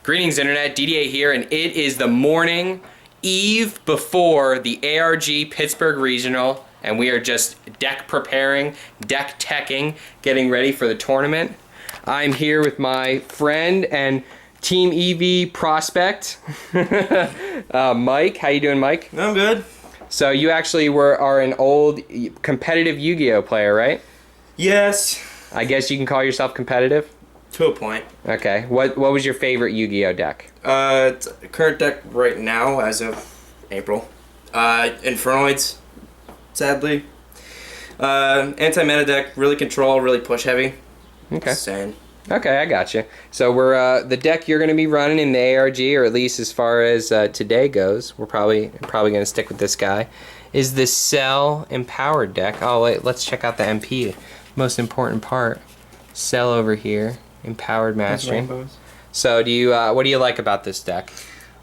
Greetings Internet, Didier here, and it is the morning eve before the ARG Pittsburgh Regional, and we are just deck preparing, deck teching, getting ready for the tournament. I'm here with my friend and Team Eevee prospect, Mike. How you doing, Mike? I'm good. So you actually are an old competitive Yu-Gi-Oh player, right? Yes. I guess you can call yourself competitive? To a point. Okay. What was your favorite Yu-Gi-Oh deck? It's current deck right now as of April. Infernoids, sadly. Anti-meta deck, really control, really push heavy. Okay. Insane. Okay, I got you. So we're the deck you're going to be running in the ARG, or at least as far as today goes, we're probably going to stick with this guy, is the Cell Empowered deck. Oh wait, let's check out the MP. Most important part. Cell over here. Empowered Mastering. So do you what do you like about this deck?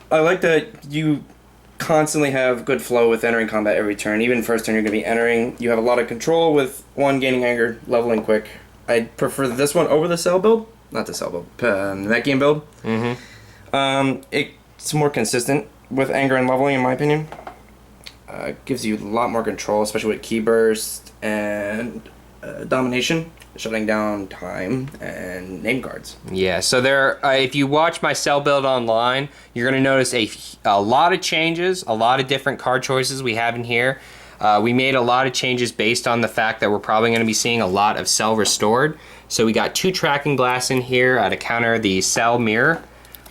I like that you constantly have good flow with entering combat every turn. Even first turn you're going to be entering. You have a lot of control with one gaining anger, leveling quick. I prefer this one over the Cell build. Not the Cell build. That game build. It's more consistent with anger and leveling in my opinion. Gives you a lot more control, especially with key burst and domination. Shutting down time and name cards. Yeah, so there. If you watch my Cell build online, you're going to notice a lot of changes, a lot of different card choices we have in here. We made a lot of changes based on the fact that we're probably going to be seeing a lot of Cell restored. So we got 2 tracking glass in here to counter the Cell mirror.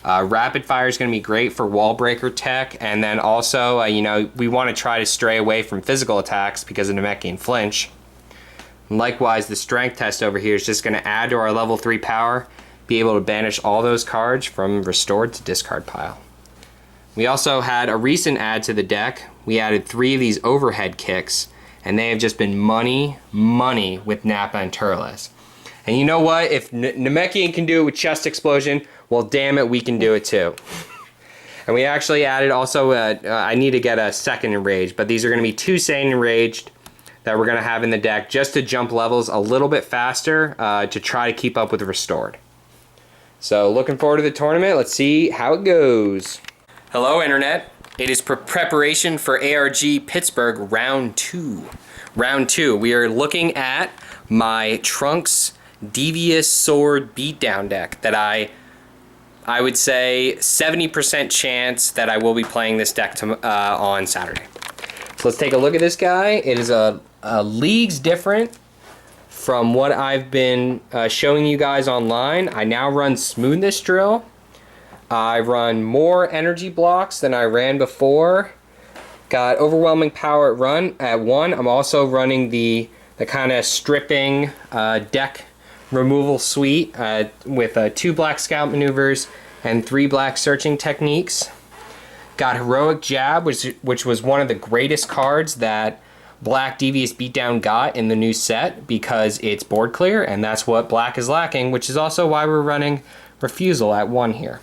Rapid fire is going to be great for wall breaker tech, and then also, you know, we want to try to stray away from physical attacks because of Namekian flinch. Likewise, the strength test over here is just going to add to our level 3 power, be able to banish all those cards from restored to discard pile. We also had a recent add to the deck. We added 3 of these overhead kicks, and they have just been money with Nappa and Turles. And you know what? If Namekian can do it with chest explosion, well damn it, we can do it too. And we actually added also, I need to get a second enraged, but these are going to be 2 Saiyan enraged that we're going to have in the deck just to jump levels a little bit faster to try to keep up with restored. So looking forward to the tournament. Let's see how it goes. Hello Internet. It is preparation for ARG Pittsburgh round 2. Round 2. We are looking at my Trunks Devious Sword Beatdown deck that I would say 70% chance that I will be playing this deck on Saturday. So let's take a look at this guy. It is a leagues different from what I've been showing you guys online. I now run Smoothness Drill. I run more energy blocks than I ran before. Got Overwhelming Power at 1. I'm also running the kind of stripping deck removal suite with 2 black scout maneuvers and 3 black searching techniques. Got Heroic Jab, which was one of the greatest cards that Black Devious Beatdown got in the new set because it's board clear, and that's what Black is lacking, which is also why we're running Refusal at 1 here.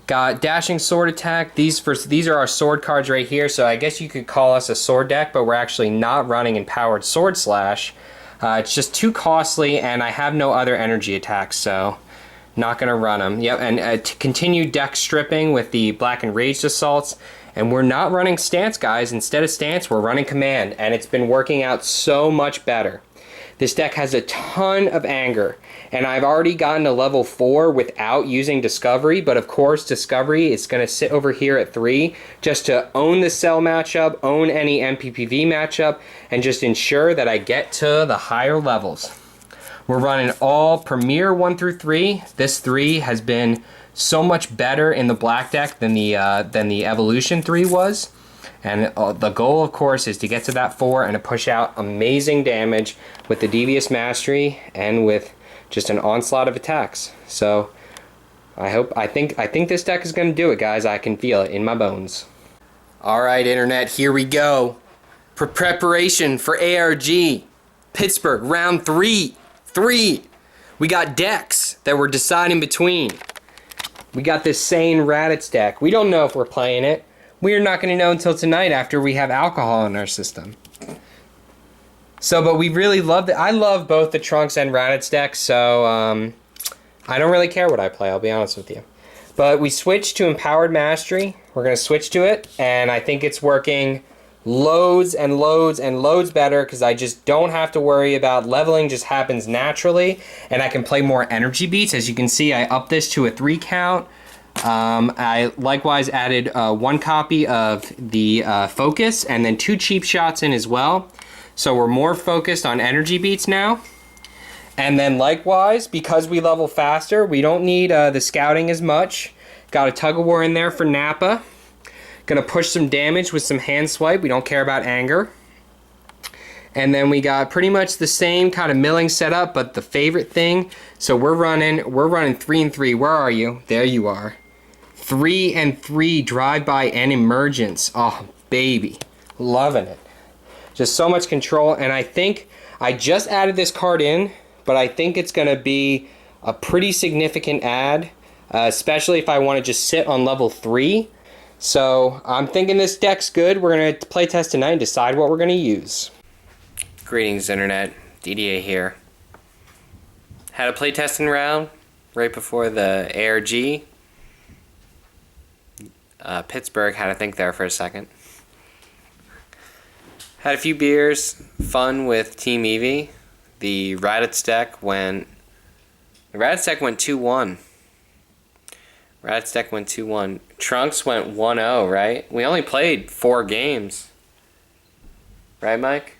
Got Dashing Sword Attack. These are our sword cards right here, so I guess you could call us a sword deck, but we're actually not running Empowered Sword Slash. It's just too costly, and I have no other energy attacks, so not going to run them. Yep, and to continue deck stripping with the Black Enraged Assaults. And we're not running Stance, guys. Instead of Stance, we're running Command. And it's been working out so much better. This deck has a ton of anger. And I've already gotten to level 4 without using Discovery. But of course, Discovery is going to sit over here at 3 just to own the Cell matchup, own any MPPV matchup, and just ensure that I get to the higher levels. We're running all Premier 1 through 3. This 3 has been so much better in the black deck than the Evolution 3 was. And the goal, of course, is to get to that 4 and to push out amazing damage with the Devious Mastery and with just an onslaught of attacks. So I think this deck is going to do it, guys. I can feel it in my bones. All right, Internet, here we go. Preparation for ARG Pittsburgh round 3. We got decks that we're deciding between. We got this Saiyan Raditz deck. We don't know if we're playing it. We are not going to know until tonight after we have alcohol in our system. So, but we really love it. I love both the Trunks and Raditz decks, so I don't really care what I play, I'll be honest with you. But we switched to Empowered Mastery. We're going to switch to it, and I think it's working loads and loads and loads better because I just don't have to worry about leveling, just happens naturally, and I can play more energy beats. As you can see, I upped this to a 3 count. I likewise added 1 copy of the Focus and then 2 cheap shots in as well. So we're more focused on energy beats now. And then likewise, because we level faster, we don't need the scouting as much. Got a tug of war in there for Nappa. Gonna push some damage with some hand swipe. We don't care about anger. And then we got pretty much the same kind of milling setup, but the favorite thing. So we're running 3 and 3. Where are you? There you are. 3 and 3 drive-by and emergence. Oh, baby. Loving it. Just so much control. And I think I just added this card in, but I think it's going to be a pretty significant add, especially if I want to just sit on level 3. So I'm thinking this deck's good. We're going to play test tonight and decide what we're going to use. Greetings, Internet. Didier here. Had a playtesting round right before the ARG. Pittsburgh, had to think there for a second. Had a few beers, fun with Team Eevee. The Raditz deck went 2-1. Raditz deck went 2-1. Trunks went 1-0, right? We only played 4 games. Right, Mike?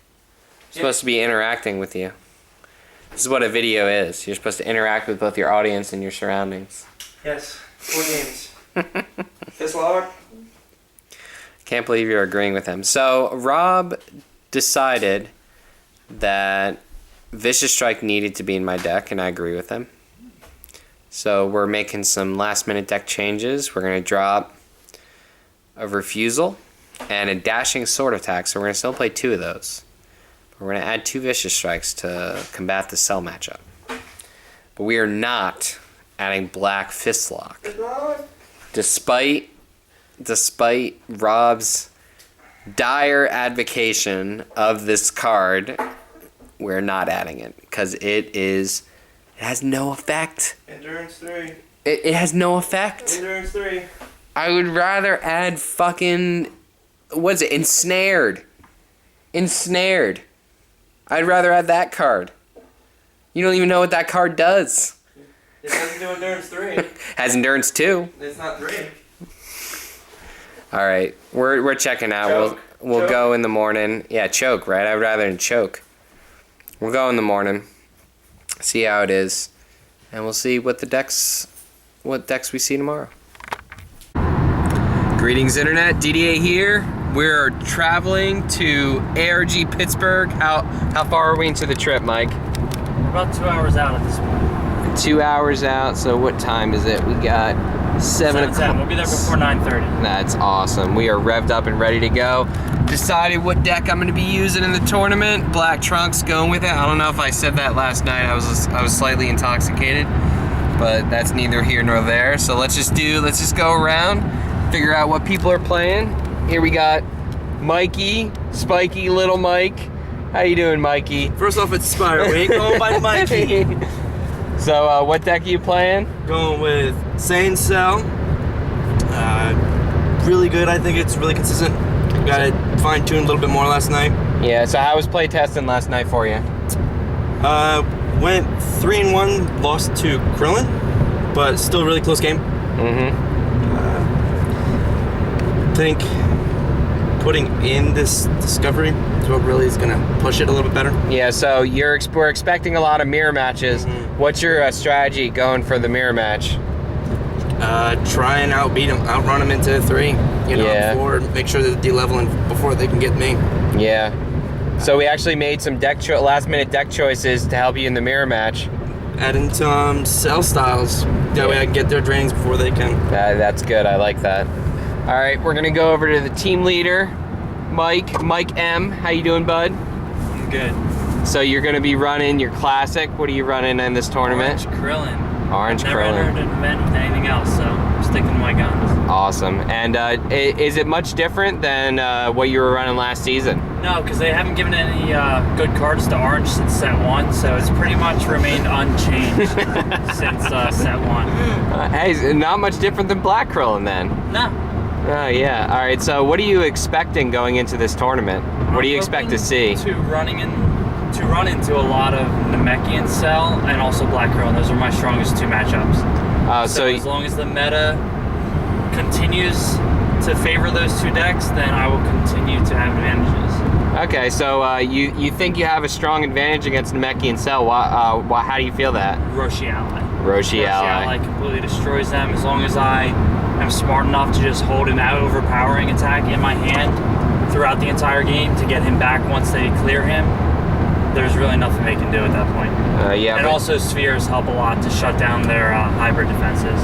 We're supposed to be interacting with you. This is what a video is. You're supposed to interact with both your audience and your surroundings. Yes, 4 games. Fist lock. Can't believe you're agreeing with him. So Rob decided that Vicious Strike needed to be in my deck, and I agree with him. So we're making some last-minute deck changes. We're going to drop a Refusal and a Dashing Sword Attack, so we're going to still play 2 of those. But we're going to add 2 Vicious Strikes to combat the Cell matchup. But we are not adding Black Fistlock. Despite Rob's dire advocation of this card, we're not adding it because it has no effect. Endurance 3. It has no effect. Endurance 3. I would rather add fucking, what's it, Ensnared. I'd rather add that card. You don't even know what that card does. It doesn't do Endurance 3. Has Endurance 2. It's not 3. All right, we're checking out. Choke. We'll go in the morning. Yeah, choke, right? I would rather than choke. We'll go in the morning, see how it is, and we'll see what decks we see tomorrow. Greetings, Internet. Didier here. We're traveling to ARG Pittsburgh. How far are we into the trip, Mike? We're about 2 hours out at this point. 2 hours out. So what time is it? We got 7 o'clock. We'll be there before 9:30. That's awesome. We are revved up and ready to go. Decided what deck I'm going to be using in the tournament. Black Trunks, going with it. I don't know if I said that last night. I was slightly intoxicated, but that's neither here nor there. So let's just go around, figure out what people are playing. Here we got Mikey, Spiky, Little Mike. How you doing, Mikey? First off, it's Spire. We ain't going by Mikey. So what deck are you playing? Going with Sane Cell. Really good. I think it's really consistent. Got it fine-tuned a little bit more last night. Yeah, so how was playtesting last night for you? Went 3-1, lost to Krillin, but still a really close game. Think putting in this Discovery is what really is going to push it a little bit better. Yeah, so we're expecting a lot of mirror matches. What's your strategy going for the mirror match? Try and outrun them into 3. Before, make sure they're de-leveling before they can get me. Yeah. So we actually made some last-minute deck choices to help you in the mirror match. Adding some Cell styles. That way I can get their drains before they can. That's good. I like that. All right, we're gonna go over to the team leader, Mike M. How you doing, bud? I'm good. So you're gonna be running your classic. What are you running in this tournament? Orange Krillin. Orange Never Krillin. entered an event with anything else, so I'm sticking to my guns. Awesome. And is it much different than what you were running last season? No, because they haven't given any good cards to Orange since set 1, so it's pretty much remained unchanged since set 1. Hey, not much different than Black Krillin then. No. Oh yeah. All right. So what are you expecting going into this tournament? What do you expect to see? To run into a lot of Namekian Cell and also Black Krillin. Those are my strongest 2 matchups. So as long as the meta continues to favor those 2 decks, then I will continue to have advantages. Okay, so you think you have a strong advantage against Namekian Cell. How do you feel that? Roshi Ally. Roshi Ally. Completely destroys them. As long as I am smart enough to just hold an overpowering attack in my hand throughout the entire game to get him back once they clear him, there's really nothing they can do at that point. Yeah. And also spheres help a lot to shut down their hybrid defenses.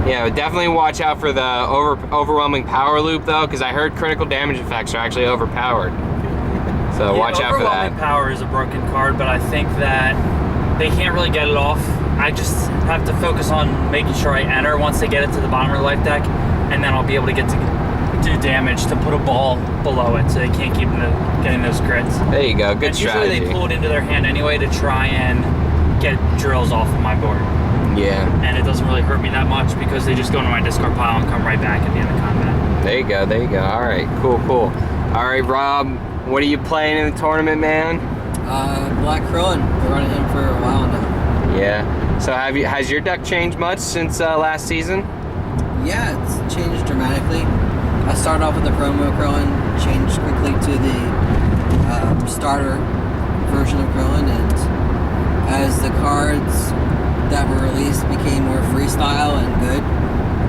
Yeah, definitely watch out for the overwhelming power loop though, because I heard critical damage effects are actually overpowered. So watch out for that. Overwhelming power is a broken card, but I think that they can't really get it off. I just have to focus on making sure I enter once they get it to the bottom of their life deck, and then I'll be able to get to do damage to put a ball below it so they can't keep getting those crits. There you go, good and strategy. Usually they pull it into their hand anyway to try and get drills off of my board. Yeah. And it doesn't really hurt me that much because they just go into my discard pile and come right back at the end of combat. There you go, there you go. All right, cool. All right, Rob, what are you playing in the tournament, man? Black Krillin. Been running him for a while now. Yeah. So has your deck changed much since last season? Yeah, it's changed dramatically. I started off with the promo Krillin, changed quickly to the starter version of Krillin, and as the cards that were released became more freestyle and good,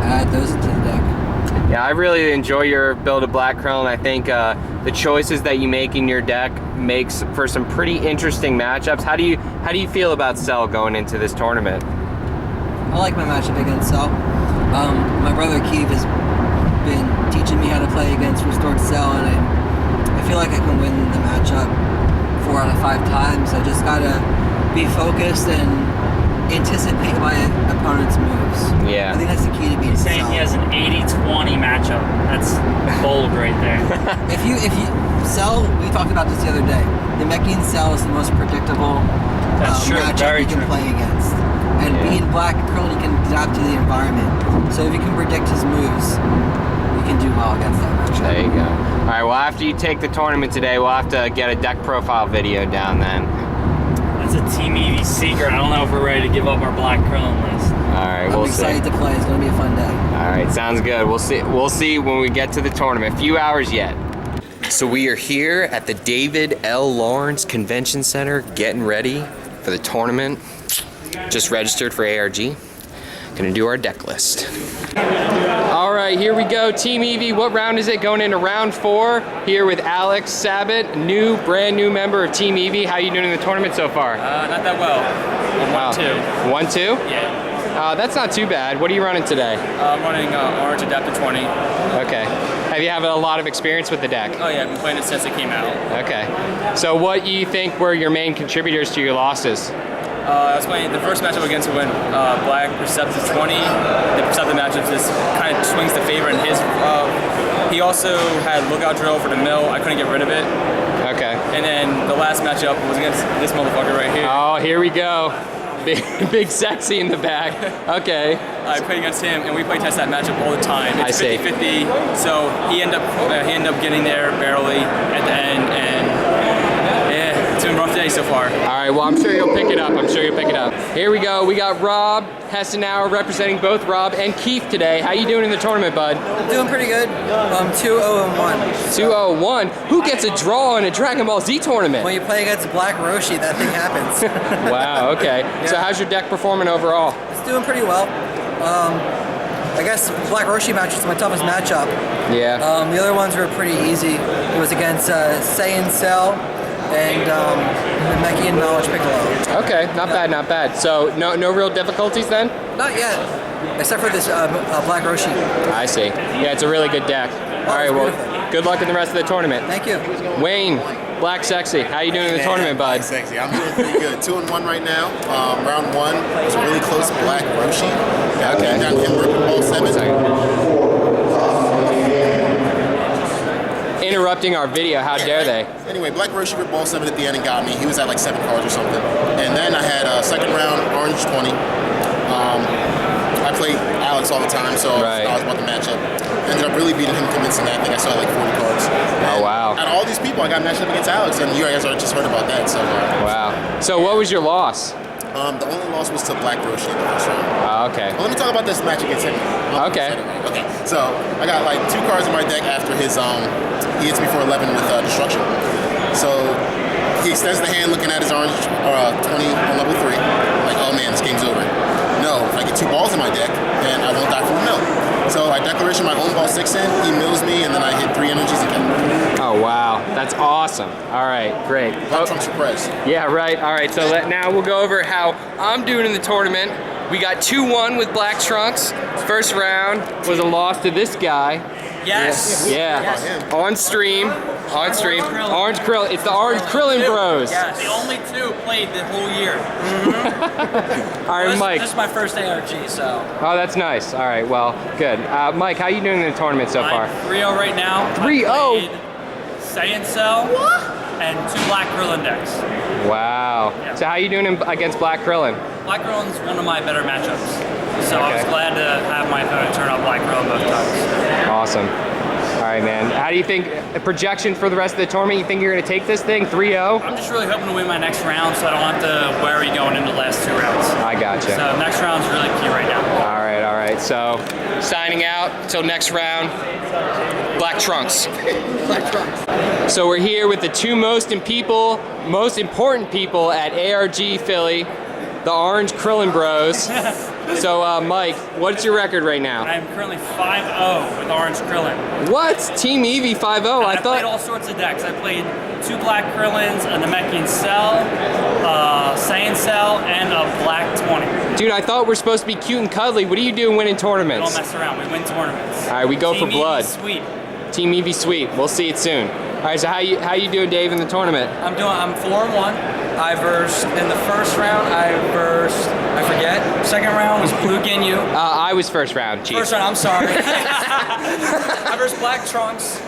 I add those into the deck. Yeah, I really enjoy your build of Black Krillin. I think the choices that you make in your deck makes for some pretty interesting matchups. How do you feel about Cell going into this tournament? I like my matchup against Cell. My brother Keith has been teaching me how to play against Restored Cell, and I feel like I can win the matchup 4 out of 5 times. I just gotta be focused and anticipate my opponent's moves. Yeah. I think that's the key to beating Saying Cell. he has an 80-20 matchup. That's bold right there. If you Cell, we talked about this the other day. The Namekian Cell is the most predictable That's true, matchup very you can true. play against. And Yeah. being Black Krillin, you can adapt to the environment. So if you can predict his moves, you can do well against that matchup. There you go. All right, well, after you take the tournament today, we'll have to get a deck profile video down then. That's a Team Eevee secret. I don't know if we're ready to give up our Black Krillin list. All right, I'm we'll see. excited to play. It's going to be a fun day. All right, sounds good. We'll see when we get to the tournament. A few hours yet. So we are here at the David L. Lawrence Convention Center getting ready for the tournament. Just registered for ARG. Gonna do our deck list. All right, here we go. Team Eevee, what round is it? Going into round 4 here with Alex Sabat, brand new member of Team Eevee. How you doing in the tournament so far? Not that well. Wow. 1-2? Yeah. That's not too bad. What are you running today? I'm running Orange Adaptive 20. Okay. Have you had a lot of experience with the deck? Oh yeah, I've been playing it since it came out. Okay. So what do you think were your main contributors to your losses? I was playing the first matchup against went Black Perceptive 20. The Perceptive matchup just kind of swings the favor in his. He also had Lookout Drill for the mill. I couldn't get rid of it. Okay. And then the last matchup was against this motherfucker right here. Oh, here we go. Big sexy in the back. Okay. I played against him, and we play test that matchup all the time. It's I see. 50-50, so he ended up getting there barely at the end, and yeah, it's been a rough day so far. All right, well, I'm sure you'll pick it up. Here we go. We got Rob Hessenauer representing both Rob and Keith today. How you doing in the tournament, bud? Doing pretty good. 2-0-1. 2-0-1. Who gets a draw in a Dragon Ball Z tournament? When you play against Black Roshi, that thing happens. Wow, okay. So how's your deck performing overall? It's doing pretty well. I guess Black Roshi match is my toughest matchup. Yeah. The other ones were pretty easy. It was against Saiyan Cell and Namekian Knowledge Piccolo. Okay, not bad. So no real difficulties then? Not yet, except for this Black Roshi. I see. Yeah, it's a really good deck. All right, well, beautiful. good luck in the rest of the tournament. Thank you. Wayne, Black Sexy, how you doing in the tournament, bud? Sexy. I'm doing pretty good. 2-1 right now. Round 1 was really close. Black Roshi. Okay. Down him with ball 7. Interrupting our video, how dare they? Anyway, Black Roshi with ball 7 at the end and got me. He was at like 7 cards or something. And then I had a second round, Orange 20. I played Alex all the time, so I was about to match up. Ended up really beating him convincingly. I think I saw like 40 cards. Oh, wow. Out of all these people, I got matched up against Alex, and you guys just heard about that. So. Wow. So what was your loss? The only loss was to Black Roshi in the first round. Oh, okay. Well, let me talk about this match against him. Okay. Okay. So I got like 2 cards in my deck after his he hits me for 11 with Destruction. So he extends the hand looking at his orange 20 on level 3. Like, oh man, this game's over. No, if I get 2 balls in my deck, then I won't die from a mill. So I declaration my own ball 6 in, he mills me, and then I hit 3 energies again. Oh wow, that's awesome. All right, great. Black Trump surprise. Yeah, right. All right, so now we'll go over how I'm doing in the tournament. We got 2-1 with Black Trunks. First round was a loss to this guy. Yes. Yeah. Yes. On stream. Orange Krill. It's the Orange Krillin Bros. Yes. The only 2 played the whole year. All right, Mike. This is my first ARG, so. Oh, that's nice. All right, well, good. Mike, how you doing in the tournament so far? I'm 3-0 right now. 3-0? Saiyan Cell and 2 Black Krillin decks. Wow. Yeah. So how you doing against Black Krillin? Black Krillin's one of my better matchups. So I was Okay. glad to have my opponent turn out Black Krillin both times. Awesome. All right, man. How do you think, projection for the rest of the tournament, you think you're going to take this thing 3-0? I'm just really hoping to win my next round so I don't have to worry going into the last 2 rounds. I gotcha. So next round's really key right now. All right, all right. So signing out until next round, Black Trunks. Black Trunks. So we're here with the 2 most important people at ARG Philly, the Orange Krillin Bros. So Mike, what's your record right now? I'm currently 5-0 with Orange Krillin. What? Team Eevee 5-0? I played thought. all sorts of decks. I played 2 Black Krillins, a Namekian Cell, Saiyan Cell, and a Black 20. Dude, I thought we're supposed to be cute and cuddly. What are you doing winning We tournaments? don't mess around. We win tournaments. All right, we go Team for blood. Eevee sweet. Team Eevee sweet. We'll see it soon. All right, so how you doing, Dave, in the tournament? I'm 4-1. I versed in the first round. I forget. Second round was Blue Ginyu. I was first round, Chief. First round, I'm sorry. I versed Black Trunks.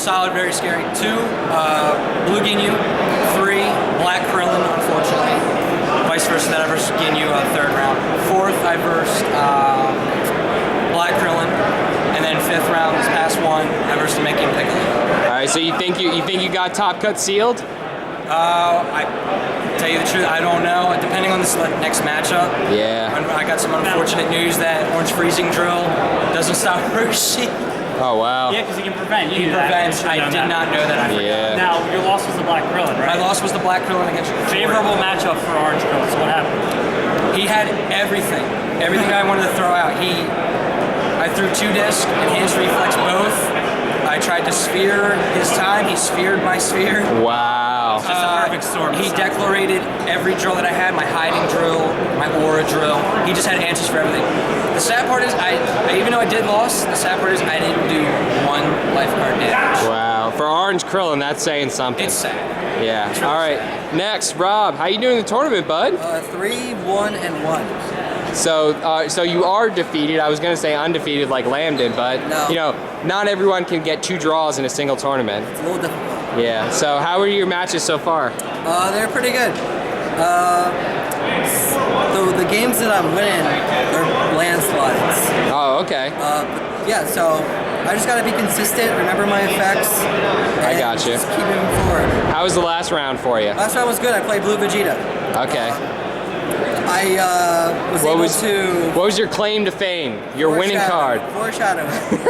Solid, very scary. 2, Blue Ginyu. 3, Black Krillin, unfortunately. Vice versa, that I versed Ginyu third round. 4th, I versed Black Krillin. And then 5th round, this past one, I versed Namekian Piccolo. All right, so you think you got top cut sealed? I tell you the truth, I don't know. Depending on this next matchup. Yeah. I got some unfortunate news that Orange Freezing Drill doesn't stop Roshi. Oh wow. Yeah, because he can prevent. You He knew that. prevents. I did not know that. I forgot. Yeah. Now, your loss was the Black Krillin, right? My loss was the Black Krillin against you. Favorable matchup for Orange Krillin. So what happened? He had everything. Everything I wanted to throw out. I threw 2 discs, enhanced reflex both. I tried to sphere his time. He sphered my sphere. Wow. Just a perfect storm. He declarated every drill that I had, my hiding drill, my aura drill. He just had answers for everything. The sad part is, even though I did lose, the sad part is I didn't do 1 life card damage. Wow. For Orange Krillin, that's saying something. It's sad. Yeah. All right. Next, Rob, how you doing in the tournament, bud? 3-1-1. So you are defeated. I was gonna say undefeated like Lamb did, but No. you know, not everyone can get 2 draws in a single tournament. It's a little difficult. Yeah. So how are your matches so far? They're pretty good. The games that I'm winning, they're landslides. Oh, okay. But yeah, so I just gotta be consistent, remember my effects. I got you. Just keep moving forward. How was the last round for you? Last round was good. I played Blue Vegeta. Okay. I was able to What was your claim to fame? Your winning card. Foreshadow it.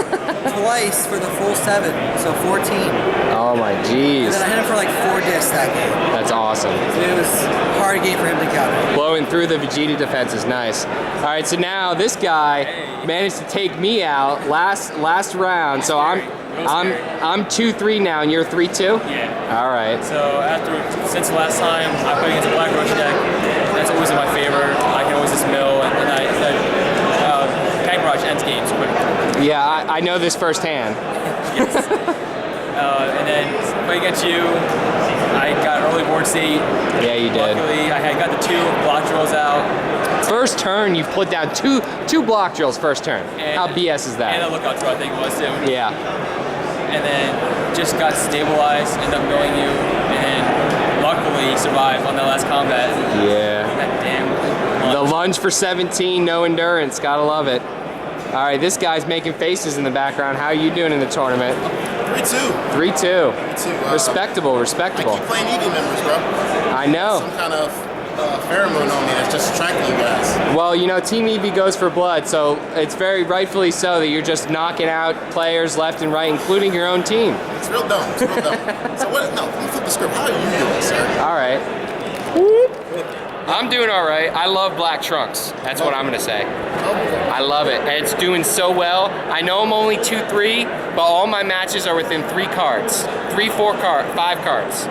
Twice for the full 7, so 14. Oh my And jeez. then I hit him for like 4 discs that game. That's awesome. It was a hard game for him to counter. Blowing through the Vegeta defense is nice. All right, so now this guy managed to take me out last round. So I'm 2-3 now, and you're 3-2. Yeah. All right. So since the last time I played against a Black Roshi deck, that's always in my favor. I can always just mill, and Tank Barrage ends games quick. Yeah, I know this firsthand. And then play against you. I got an early board seat. Yeah, you did. Luckily, I had got the 2 block drills out. First turn, you've put down two block drills first turn. And, How BS is that? And a lookout drill, I think it was too. Yeah. And then just got stabilized, ended up knowing you, and luckily survived on that last combat. Yeah. That damn The lunge for 17, no endurance. Gotta love it. All right, this guy's making faces in the background. How are you doing in the tournament? 3-2. 3-2. 3-2. Respectable, I respectable. keep playing Eevee members, bro. I know. Some kind of pheromone on me that's just attracting you guys. Well, you know, Team Eevee goes for blood, so it's very rightfully so that you're just knocking out players left and right, including your own team. It's real dumb. It's real dumb. So what? No, let me flip the script. How are you doing, sir? All right. I'm doing all right. I love black trunks. That's what I'm gonna say. I love it. And it's doing so well. I know I'm only 2-3, but all my matches are within 3 cards. 3, 4 cards, 5 cards.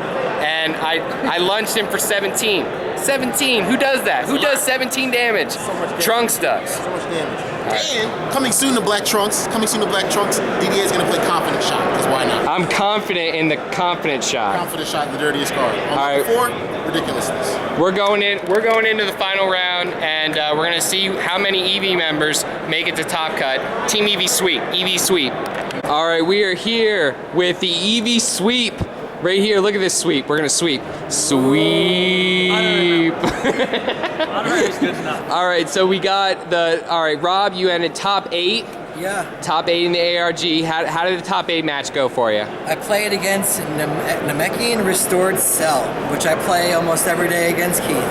And I lunged him for 17. 17, who does that? Who does 17 damage? Trunks does. So much damage. And coming soon to Black Trunks. Didier is gonna play Confident Shot, because why not? I'm confident in the confident shot. Confident Shot, the dirtiest card. On All right. 4, ridiculousness. We're going into the final round, and we're gonna see how many Eevee members make it to top cut. Team Eevee sweep, Eevee sweep. All right, we are here with the Eevee sweep. Right here, look at this sweep. We're gonna sweep. Sweep. Honorary is good enough. All right, so we got all right, Rob, you ended top 8. Yeah. Top 8 in the ARG. How did the top 8 match go for you? I played against Namekian Restored Cell, which I play almost every day against Keith.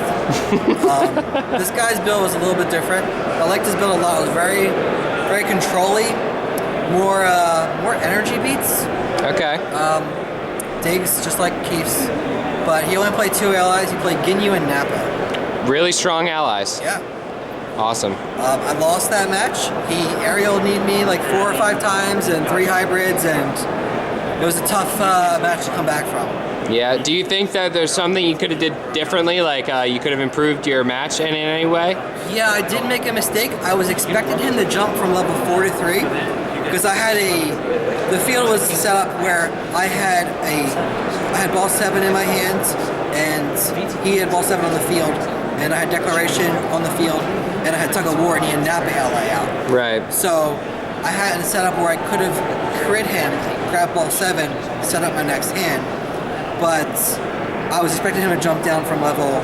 This guy's build was a little bit different. I liked his build a lot. It was very, very control-y, more energy beats. Okay. Digs just like Keith's, but he only played 2 allies. He played Ginyu and Nappa. Really strong allies. Yeah. Awesome. I lost that match. He aerial-kneed me like 4 or 5 times and 3 hybrids, and it was a tough match to come back from. Yeah. Do you think that there's something you could have did differently, like you could have improved your match in any way? Yeah, I did make a mistake. I was expecting him to jump from level 4 to 3 because the field was set up where I had ball 7 in my hands and he had ball 7 on the field, and I had Declaration on the field, and I had Tug of War, and he had Nappa ally out. Right. So I had it set up where I could have crit him, grab ball 7, set up my next hand, but I was expecting him to jump down from level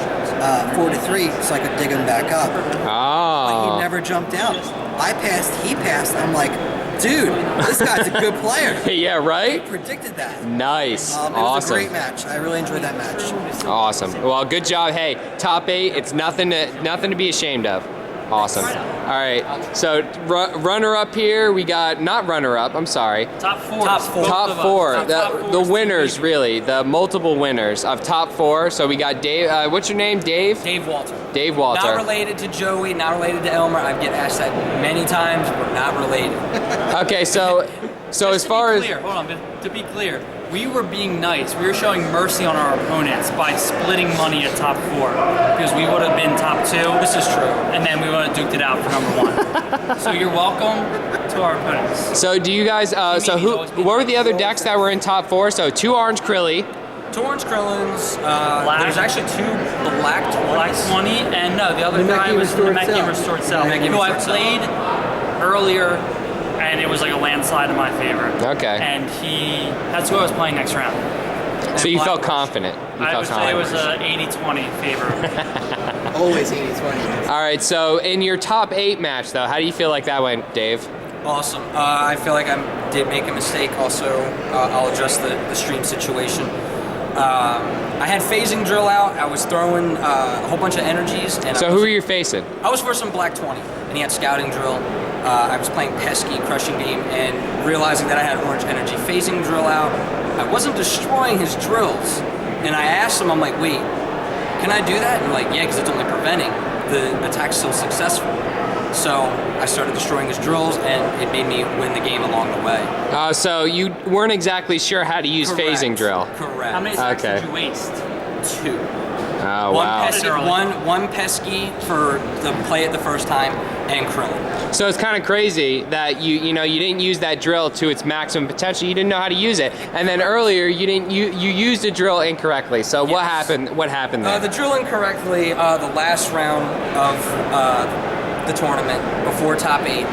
4 to 3 so I could dig him back up. But he never jumped down. I passed, he passed. I'm like, dude, this guy's a good player. Yeah, right? He predicted that. Nice. It was Awesome. a great match. I really enjoyed that match. Awesome. Well, good job. Hey, top 8. It's nothing to be ashamed of. Awesome. All right. So runner up here, we got not runner up. I'm sorry. Top 4. Top 4. The winners, really, the multiple winners of top 4. So we got Dave. What's your name? Dave. Dave Walter. Dave Walter. Not related to Joey, not related to Elmer. I get asked that many times. We're not related. Okay. So as far as Hold on, but to be clear, we were being nice. We were showing mercy on our opponents by splitting money at top 4 because we would have been top 2. This is true. And then we would have duked it out for number 1. So you're welcome to our opponents. So do you guys? So what were the other decks that were in top 4? So 2 orange Krilly. 2 orange Krillins. Black. There's actually 2 black 20, and no, the other guy was the Namekian Restored Cell, who I played earlier, and it was like a landslide in my favor. Okay. And that's who I was playing next round. So you felt confident. I would say it was an 80-20 favor. Always 80-20. All right. So in your top 8 match, though, how do you feel like that went, Dave? Awesome. I feel like I did make a mistake. Also, I'll address the stream situation. I had phasing drill out. I was throwing a whole bunch of energies. And So who are you facing? I was first on black 20, and he had scouting drill. I was playing pesky, crushing game, and realizing that I had orange energy. Phasing drill out. I wasn't destroying his drills, and I asked him, I'm like, wait, can I do that? And like, yeah, because it's only preventing. The attack's still successful. So I started destroying his drills, and it made me win the game along the way. So you weren't exactly sure how to use Correct. phasing drill. Correct. How many stacks Okay. did you waste? 2. Oh, wow. One pesky for the play it the first time, and Krillin. So it's kind of crazy that you didn't use that drill to its maximum potential. You didn't know how to use it, and then earlier you used the drill incorrectly. So what happened? What happened there? The drill incorrectly. The last round of the tournament before top 8,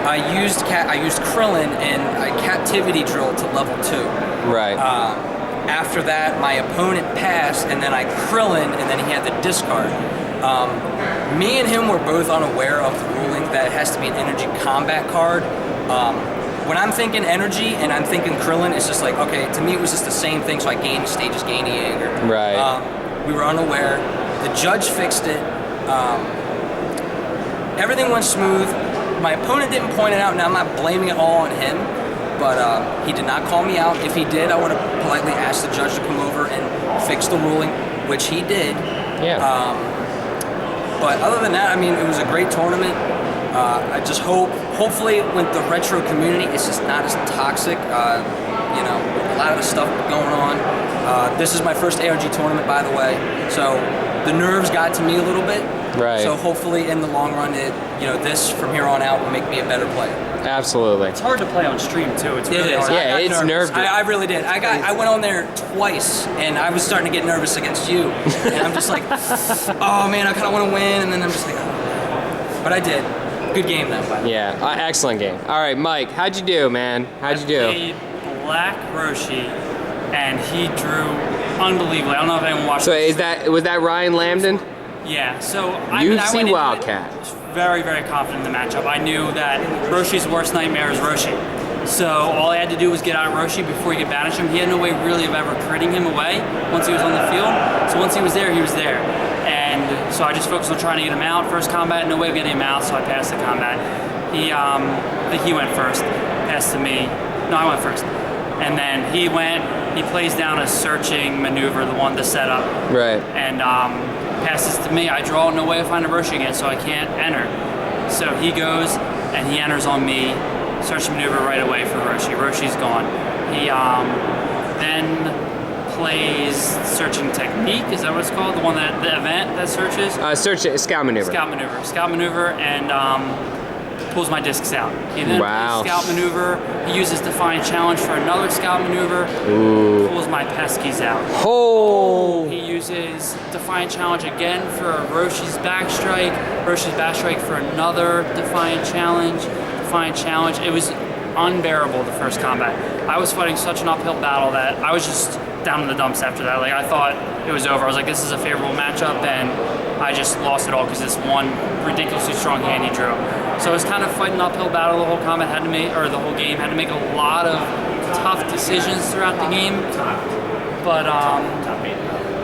I used Krillin and a captivity drill to level 2. Right. After that, my opponent passed, and then I Krillin, and then he had the discard. Me and him were both unaware of the ruling that it has to be an energy combat card. When I'm thinking energy and I'm thinking Krillin, it's just like, okay, to me it was just the same thing, so I gained stages, gained the anger. Right. We were unaware. The judge fixed it. Everything went smooth. My opponent didn't point it out, and I'm not blaming it all on him, but he did not call me out. If he did, I would have politely asked the judge to come over and fix the ruling, which he did. Yeah. But other than that, I mean, it was a great tournament. I just hopefully with the retro community, it's just not as toxic. You know, a lot of the stuff going on. This is my first ARG tournament, by the way, so the nerves got to me a little bit. Right. So hopefully, in the long run, this from here on out will make me a better player. Absolutely. It's hard to play on stream too. It's really hard. Yeah, it's nerve. I really did. I went on there twice, and I was starting to get nervous against you. And I'm just like, oh man, I kind of want to win, and then I'm just like, oh. But I did. Good game though. By the way. Yeah, excellent game. All right, Mike, how'd you do, man? How'd you do? I played Black Roshi, and he drew unbelievably. I don't know if anyone watched. So was that Ryan Lambden? Yeah. So I UFC went into Wildcat. it very, very confident in the matchup. I knew that Roshi's worst nightmare is Roshi. So all I had to do was get out of Roshi before he could banish him. He had no way really of ever critting him away once he was on the field. So once he was there, he was there. And so I just focused on trying to get him out. First combat, no way of getting him out, so I passed the combat. I think he went first, passed to me. No, I went first. And then he plays down a searching maneuver, the one to set up. Right. And passes to me. I draw, no way to find a Roshi again, so I can't enter. So he goes and he enters on me. Search maneuver right away for Roshi. Roshi's gone. He then plays searching technique. Is that what it's called? The one that the event that searches? Scout maneuver. Scout maneuver, and pulls my discs out. He then plays scout maneuver. He uses Defiant Challenge for another scout maneuver. Ooh. Pulls my peskies out. Oh. He uses Defiant Challenge again for Roshi's backstrike. Roshi's backstrike for another Defiant Challenge. It was unbearable the first combat. I was fighting such an uphill battle that I was just down in the dumps after that. Like, I thought it was over. I was like, this is a favorable matchup, and I just lost it all because this one ridiculously strong hand he drew. So I was kind of fighting an uphill battle the whole combat. The whole game. Had to make a lot of tough decisions throughout the game. But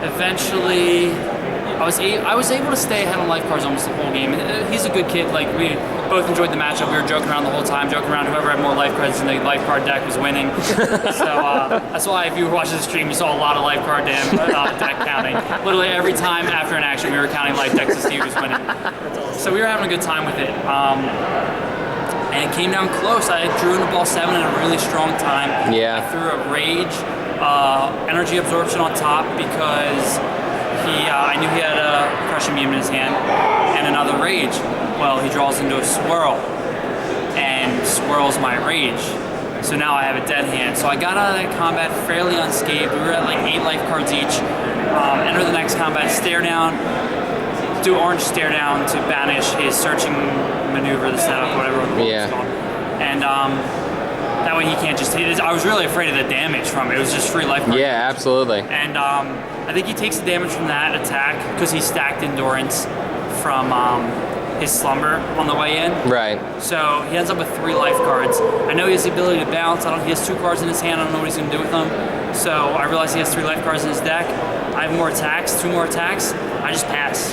eventually, I was able to stay ahead on life cards almost the whole game. He's a good kid. Like, we both enjoyed the matchup. We were joking around the whole time, whoever had more life cards in the life card deck was winning. So that's why if you were watching the stream, you saw a lot of life card deck counting. Literally every time after an action, we were counting life decks to see who was winning. So we were having a good time with it. And it came down close. I drew into ball 7 in a really strong time. Yeah. I threw a rage, energy absorption on top because I knew he had a crushing beam in his hand, and another rage. Well, he draws into a swirl, and swirls my rage. So now I have a dead hand. So I got out of that combat fairly unscathed. We were at like 8 life cards each. Enter the next combat, stare down, do orange stare down to banish his searching maneuver, the setup, whatever it's called. And that way he can't just hit it. I was really afraid of the damage from it. It was just free life card. Yeah, absolutely. And I think he takes the damage from that attack because he stacked endurance from his slumber on the way in. Right. So he ends up with 3 life cards. I know he has the ability to bounce. He has 2 cards in his hand. I don't know what he's going to do with them. So I realize he has 3 life cards in his deck. I have more attacks, 2 more attacks. I just pass.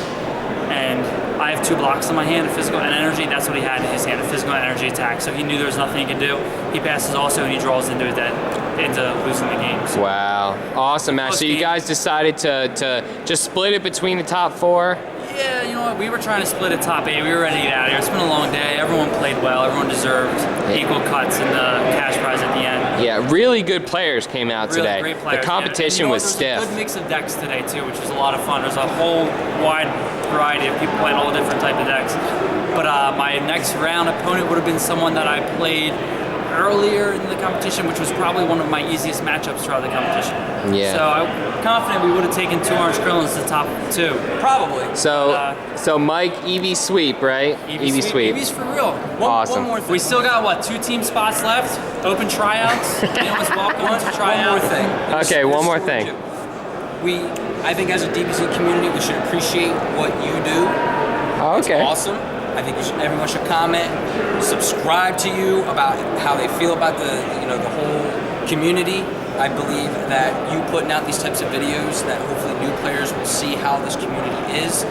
And I have 2 blocks in my hand, a physical and energy. That's what he had in his hand, a physical and energy attack. So he knew there was nothing he could do. He passes also, and he draws into losing the game. So wow. Awesome match. So you guys decided to just split it between the top 4? Yeah, you know what? We were trying to split a top 8. We were ready to get out of here. It's been a long day. Everyone played well. Everyone deserved equal cuts in the cash prize at the end. Yeah, really good players came out Really today. great players. The competition was There's stiff. a good mix of decks today too, which was a lot of fun. There's a whole wide variety of people playing all different type of decks. But my next round opponent would have been someone that I played earlier in the competition, which was probably one of my easiest matchups throughout the competition. Yeah. So I'm confident we would have taken 2 orange krillins to the top 2. Probably. So Mike, Eevee sweep, right? Eevee sweep. Eevee's for real. Awesome. One more thing. We still got, what, 2 team spots left? Open tryouts? Anyone's welcome to try One out. more thing. Okay, This one more is what we thing. do. I think as a DBZ community, we should appreciate what you do. Oh, okay. It's awesome. I think everyone should comment, subscribe to you about how they feel about the whole community. I believe that you putting out these types of videos, that hopefully new players will see how this community is.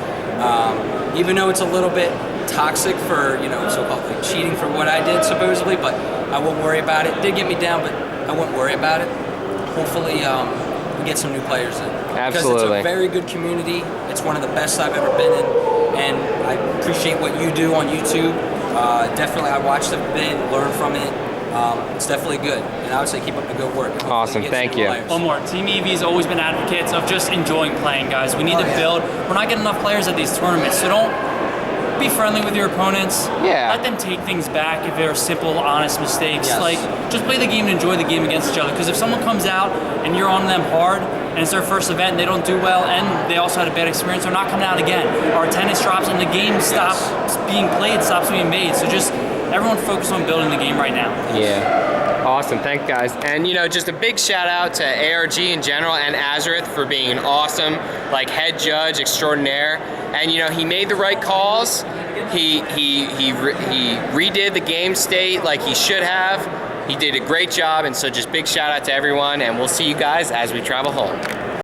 Even though it's a little bit toxic for so-called like cheating for what I did supposedly, but I won't worry about it. It did get me down, but I won't worry about it. Hopefully we get some new players in. Because it's Absolutely. a very good community. It's one of the best I've ever been in, and I appreciate what you do on YouTube. Definitely, I watched the vid, learn from it. It's definitely good, and I would say keep up the good work. Hopefully Awesome, get thank some you. players. One more. Team Eevee's always been advocates of just enjoying playing, guys. We need to build. We're not getting enough players at these tournaments, so don't be friendly with your opponents. Yeah. Let them take things back if they're simple, honest mistakes. Yes. Like, just play the game and enjoy the game against each other. Because if someone comes out and you're on them hard, and it's their first event and they don't do well, and they also had a bad experience, they're not coming out again. Our attendance drops and the game stops being played, stops being made. So just everyone focus on building the game right now. Yeah. Awesome, thanks guys. And just a big shout out to ARG in general and Azareth for being an awesome head judge extraordinaire. And he made the right calls. He redid the game state like he should have. He did a great job, and so just big shout out to everyone, and we'll see you guys as we travel home.